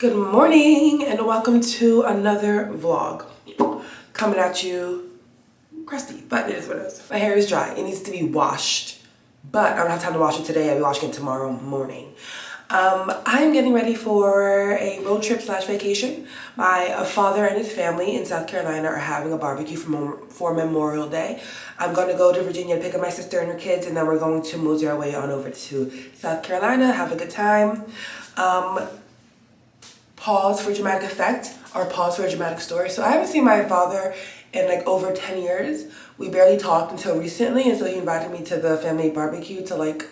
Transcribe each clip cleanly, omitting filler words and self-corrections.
Good morning and welcome to another vlog. Coming at you crusty, but it is what it is. My hair is dry. It needs to be washed, but I don't have time to wash it today. I'll be washing it tomorrow morning. I'm getting ready for a road trip / vacation. My father and his family in South Carolina are having a barbecue for Memorial Day. I'm going to go to Virginia to pick up my sister and her kids, and then we're going to mosey our way on over to South Carolina, have a good time. Pause for dramatic effect or pause for a dramatic story. So I haven't seen my father in like over 10 years. We barely talked until recently, and so he invited me to the family barbecue to like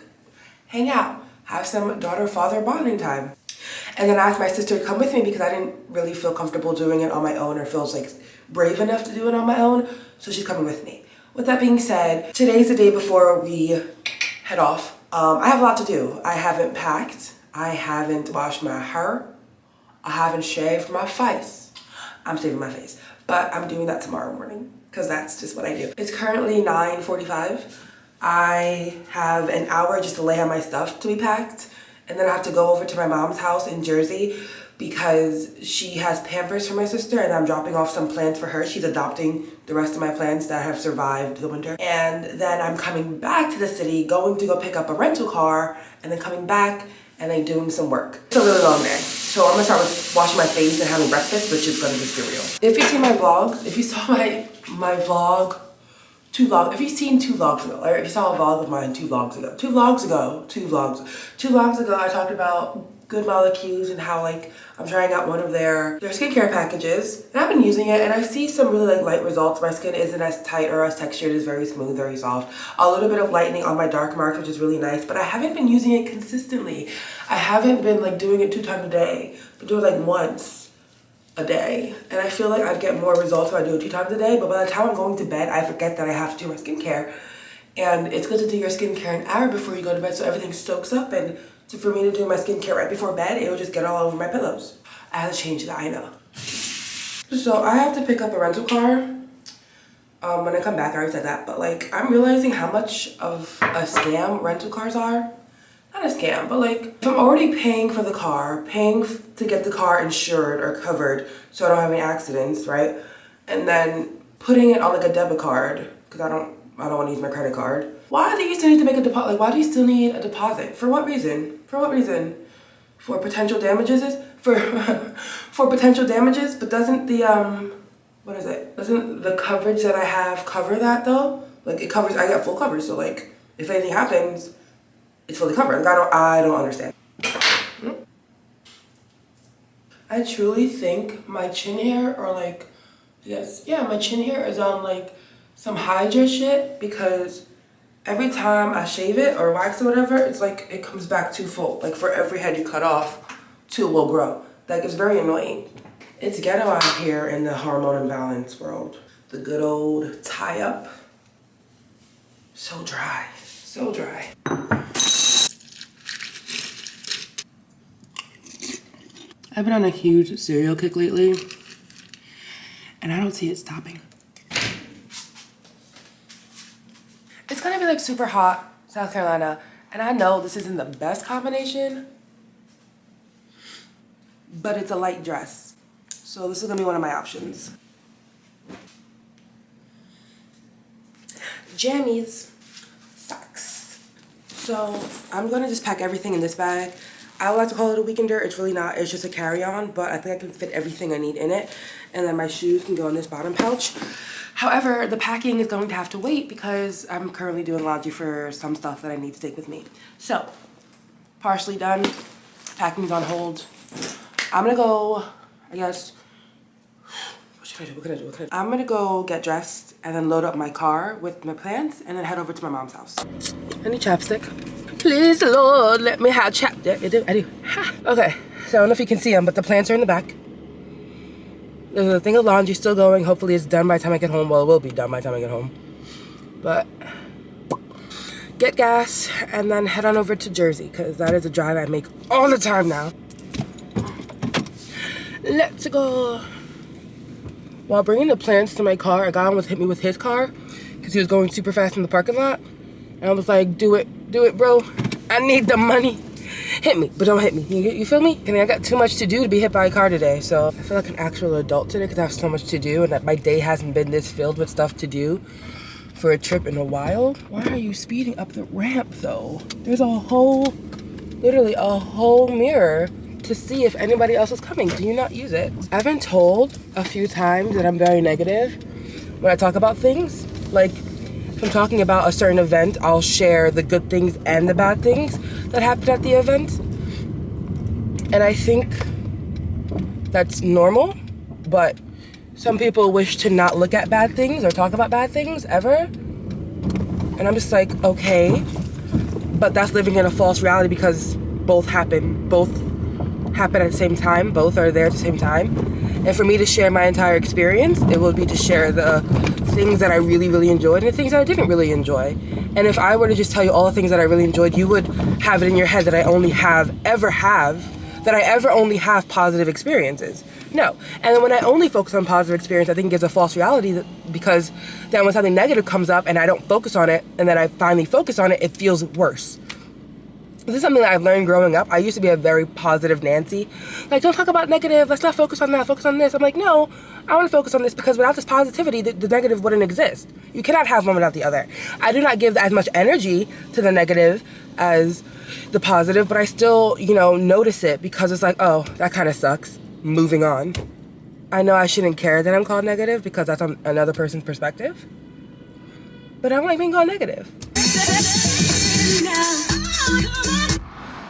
hang out, have some daughter-father bonding time. And then I asked my sister to come with me because I didn't really feel comfortable doing it on my own or feels like brave enough to do it on my own. So she's coming with me. With that being said, today's the day before we head off. I have a lot to do. I haven't packed. I haven't washed my hair. I haven't shaved my face. I'm shaving my face, but I'm doing that tomorrow morning because that's just what I do. It's currently 9:45. I have an hour just to lay out my stuff to be packed, and then I have to go over to my mom's house in Jersey because she has Pampers for my sister, and I'm dropping off some plants for her. She's adopting the rest of my plants that have survived the winter. And then I'm coming back to the city, going to go pick up a rental car, and then coming back and then doing some work. It's a really long day. So I'm gonna start with washing my face and having breakfast, which is gonna be cereal. If you see my vlogs, if you saw my vlog, if you've seen 2 vlogs ago, or if you saw a vlog of mine 2 vlogs ago, 2 vlogs ago, I talked about Good Molecules and how like I'm trying out one of their skincare packages, and I've been using it, and I see some really like light results. My skin isn't as tight or as textured. It's very smooth, very soft. A little bit of lightening on my dark marks, which is really nice, but I haven't been using it consistently. I haven't been like doing it 2 times a day, but do it like once a day, and I feel like I'd get more results if I do it 2 times a day. But by the time I'm going to bed, I forget that I have to do my skincare, and it's good to do your skincare an hour before you go to bed so everything soaks up. And for me to do my skincare right before bed, it will just get all over my pillows. I have to change that, I know. So I have to pick up a rental car when I come back. I already said that, but like I'm realizing how much of a scam rental cars are. Not a scam, but like if I'm already paying for the car, paying to get the car insured or covered so I don't have any accidents, right? And then putting it on like a debit card because I don't want to use my credit card. Why do you still need to make a deposit? Like, why do you still need a deposit? For what reason? For what reason? For potential damages? For potential damages? But doesn't the what is it? Doesn't the coverage that I have cover that though? Like it covers. I get full coverage. So like, if anything happens, it's fully covered. Like I don't understand. I truly think my chin hair, or like, my chin hair is on like some Hydra shit, because every time I shave it or wax or whatever, it's like it comes back too full. Like for every head you cut off, 2 will grow. Like it's very annoying. It's ghetto out here in the hormone imbalance world. The good old tie up. So dry, so dry. I've been on a huge cereal kick lately, and I don't see it stopping. It's gonna be like super hot, South Carolina, and I know this isn't the best combination, but it's a light dress. So this is gonna be one of my options. Jammies, socks. So I'm gonna just pack everything in this bag. I would like to call it a weekender. It's really not. It's just a carry-on, but I think I can fit everything I need in it. And then my shoes can go in this bottom pouch. However, the packing is going to have to wait because I'm currently doing laundry for some stuff that I need to take with me. So, partially done. Packing's on hold. I'm gonna go, I guess, what should I do? What can I do? I'm gonna go get dressed and then load up my car with my plants and then head over to my mom's house. I need chapstick. Please, Lord, let me have chapstick. I do. Ha. Okay, so I don't know if you can see them, but the plants are in the back. There's a thing of laundry still going. Hopefully it's done by the time I get home. Well, it will be done by the time I get home. But get gas and then head on over to Jersey, because that is a drive I make all the time now. Let's go. While bringing the plants to my car, a guy almost hit me with his car because he was going super fast in the parking lot. And I was like, do it, bro. I need the money. hit me, but don't hit me. You feel me? I mean, I got too much to do to be hit by a car today, so I feel like an actual adult today because I have so much to do and that my day hasn't been this filled with stuff to do for a trip in a while. Why are you speeding up the ramp though? There's literally a whole mirror to see if anybody else is coming. Do you not use it? I've been told a few times that I'm very negative when I talk about things. Like, if I'm talking about a certain event, I'll share the good things and the bad things that happened at the event. And I think that's normal, but some people wish to not look at bad things or talk about bad things ever. And I'm just like, okay, but that's living in a false reality because both happen at the same time, both are there at the same time. And for me to share my entire experience, it would be to share the things that I really, really enjoyed and the things that I didn't really enjoy. And if I were to just tell you all the things that I really enjoyed, you would have it in your head that I ever only have positive experiences. No. And then when I only focus on positive experience, I think it gives a false reality because then when something negative comes up and I don't focus on it, and then I finally focus on it, it feels worse. This is something that I've learned growing up. I used to be a very positive Nancy. Like, don't talk about negative. Let's not focus on that. Focus on this. I'm like, no, I want to focus on this because without this positivity, the negative wouldn't exist. You cannot have one without the other. I do not give as much energy to the negative as the positive, but I still, notice it because it's like, oh, that kind of sucks. Moving on. I know I shouldn't care that I'm called negative because that's on another person's perspective, but I don't like being called negative.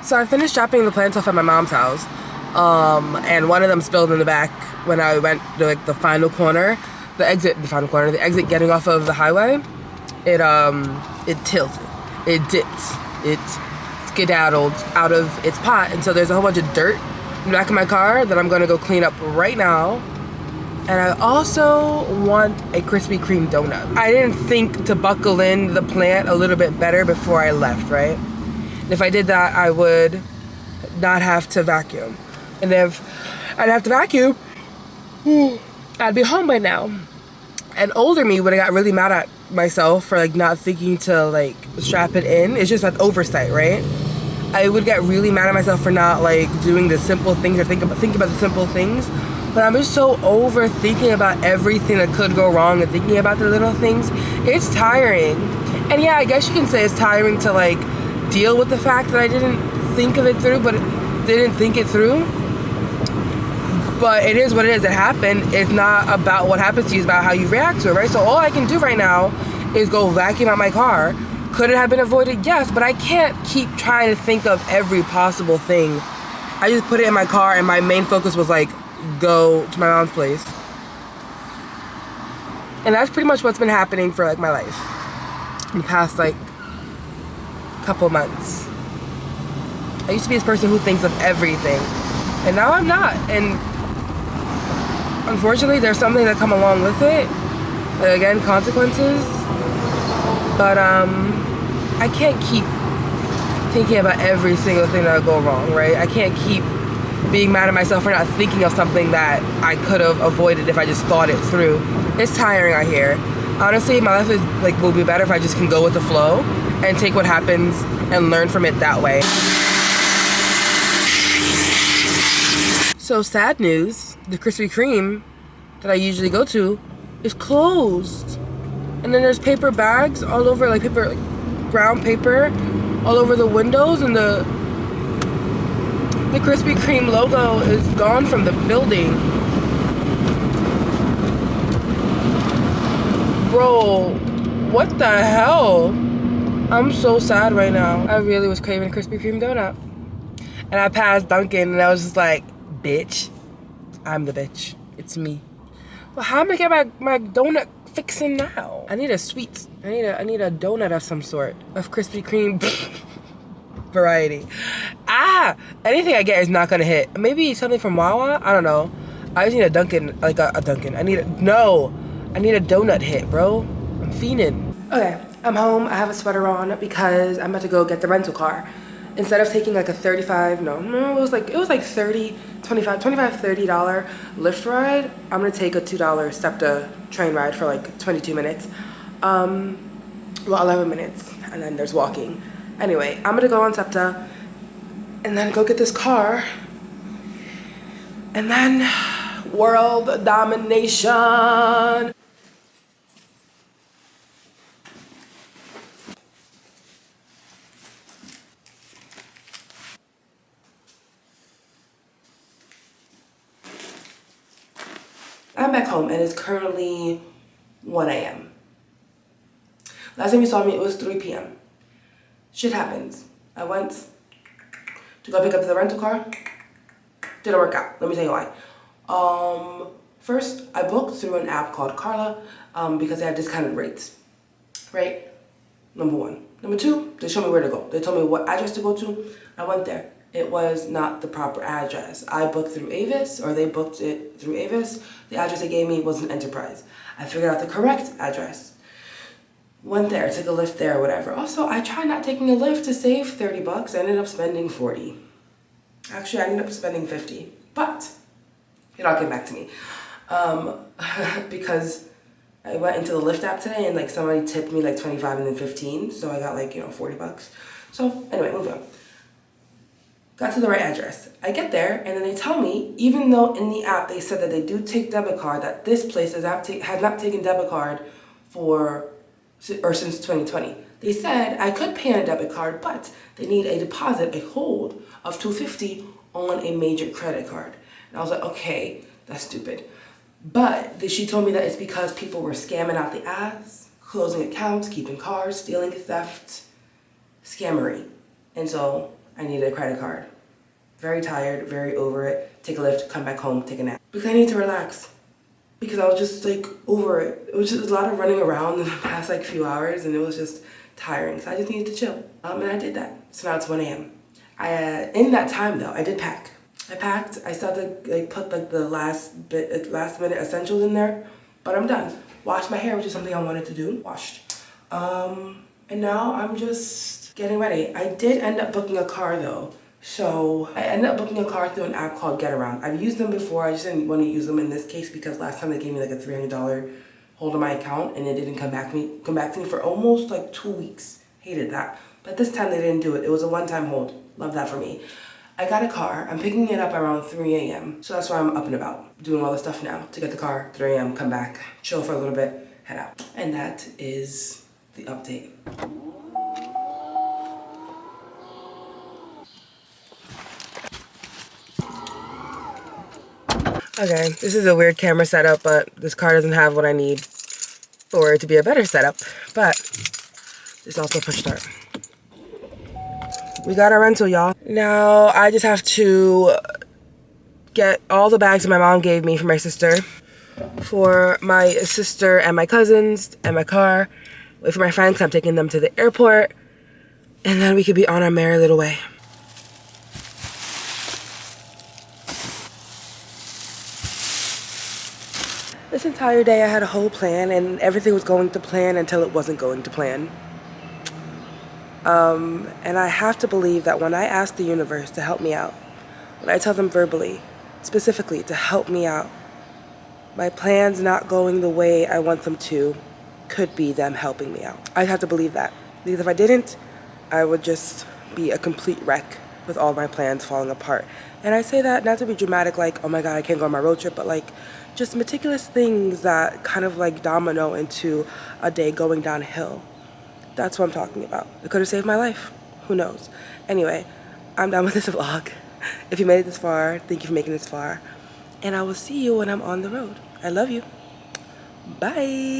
So I finished dropping the plants off at my mom's house, and one of them spilled in the back when I went to the final corner, the exit getting off of the highway. It tilted, it dipped, it skedaddled out of its pot, and so there's a whole bunch of dirt in the back of my car that I'm gonna go clean up right now. And I also want a Krispy Kreme donut. I didn't think to buckle in the plant a little bit better before I left, right? If I did that, I would not have to vacuum. And if I'd have to vacuum, I'd be home by now. And older me would have got really mad at myself for not thinking to strap it in. It's just oversight, right? I would get really mad at myself for not doing the simple things or think about the simple things. But I'm just so overthinking about everything that could go wrong and thinking about the little things. It's tiring. And yeah, I guess you can say it's tiring to deal with the fact that I didn't think of it through, but didn't think it through. But it is what it is. It happened. It's not about what happens to you. It's about how you react to it, right? So all I can do right now is go vacuum out my car. Could it have been avoided? Yes, but I can't keep trying to think of every possible thing. I just put it in my car, and my main focus was go to my mom's place. And that's pretty much what's been happening for my life in the past couple months. I used to be this person who thinks of everything, and now I'm not. And unfortunately, there's something that come along with it. Again, consequences. But I can't keep thinking about every single thing that will go wrong, right? I can't keep being mad at myself for not thinking of something that I could have avoided if I just thought it through. It's tiring out here. Honestly, my life is will be better if I just can go with the flow and take what happens and learn from it that way. So sad news, the Krispy Kreme that I usually go to is closed. And then there's paper bags all over, brown paper all over the windows, and the Krispy Kreme logo is gone from the building. Bro, what the hell? I'm so sad right now. I really was craving a Krispy Kreme donut. And I passed Dunkin' and I was just like, bitch, I'm the bitch. It's me. Well, how am I gonna get my donut fixing now? I need a sweet. I need a donut of some sort of Krispy Kreme variety. Anything I get is not gonna hit. Maybe something from Wawa. I don't know. I just need a Dunkin', a Dunkin'. I need a donut hit, bro. I'm fiending. Okay, I'm home. I have a sweater on because I'm about to go get the rental car. Instead of taking a $35, it was $30, $30 Lyft ride, I'm gonna take a $2 SEPTA train ride for 22 minutes. 11 minutes, and then there's walking. Anyway, I'm gonna go on SEPTA, and then go get this car, and then world domination. I'm back home and it's currently 1 a.m. Last time you saw me, it was 3 p.m. Shit happens. I went to go pick up the rental car. Didn't work out. Let me tell you why. First, I booked through an app called Carla because they have discounted rates. Right? Number one. Number two, they showed me where to go. They told me what address to go to. I went there. It was not the proper address. I booked through Avis, or they booked it through Avis. The address they gave me was an Enterprise. I figured out the correct address. Went there, took a Lyft there, whatever. Also, I tried not taking a Lyft to save 30 bucks. I ended up spending 40. Actually, I ended up spending 50. But it all came back to me. Because I went into the Lyft app today and like somebody tipped me like 25 and then 15. So I got like, 40 bucks. So anyway, moving on. Got to the right address. I get there and then they tell me, even though in the app they said that they do take debit card, that this place has not taken debit card since 2020. They said I could pay on a debit card, but they need a deposit, a hold of $250 on a major credit card. And I was like, okay, that's stupid. But she told me that it's because people were scamming out the ass, closing accounts, keeping cards, stealing, theft, scammery. And so I needed a credit card. Very tired, very over it. Take a Lyft, come back home, take a nap. Because I need to relax. Because I was just like over it. It was just a lot of running around in the past like few hours and it was just tiring. So I just needed to chill. And I did that. So now it's 1 a.m. In that time though, I did pack. I packed. I still had to like put like the last minute essentials in there, but I'm done. Washed my hair, which is something I wanted to do. Washed. And now I'm just getting ready. I did end up booking a car though. So I ended up booking a car through an app called GetAround. I've used them before. I just didn't want to use them in this case because last time they gave me like a $300 hold on my account and it didn't come back to me for almost like 2 weeks. Hated that. But this time they didn't do it. It was a one-time hold. Love that for me. I got a car. I'm picking it up around 3 a.m. So that's why I'm up and about. Doing all the stuff now to get the car, 3 a.m., come back, chill for a little bit, head out. And that is the update. Okay, this is a weird camera setup, but this car doesn't have what I need for it to be a better setup. But it's also push start. We got our rental, y'all. Now I just have to get all the bags that my mom gave me for my sister and my cousins and my car. Wait for my friends, I'm taking them to the airport. And then we could be on our merry little way. This entire day I had a whole plan and everything was going to plan until it wasn't going to plan. And I have to believe that when I ask the universe to help me out, when I tell them verbally, specifically to help me out, my plans not going the way I want them to could be them helping me out. I have to believe that. Because if I didn't, I would just be a complete wreck with all my plans falling apart. And I say that not to be dramatic, like, oh my God, I can't go on my road trip, but like just meticulous things that kind of like domino into a day going downhill. That's what I'm talking about. It could have saved my life. Who knows? Anyway, I'm done with this vlog. If you made it this far, thank you for making it this far. And I will see you when I'm on the road. I love you. Bye.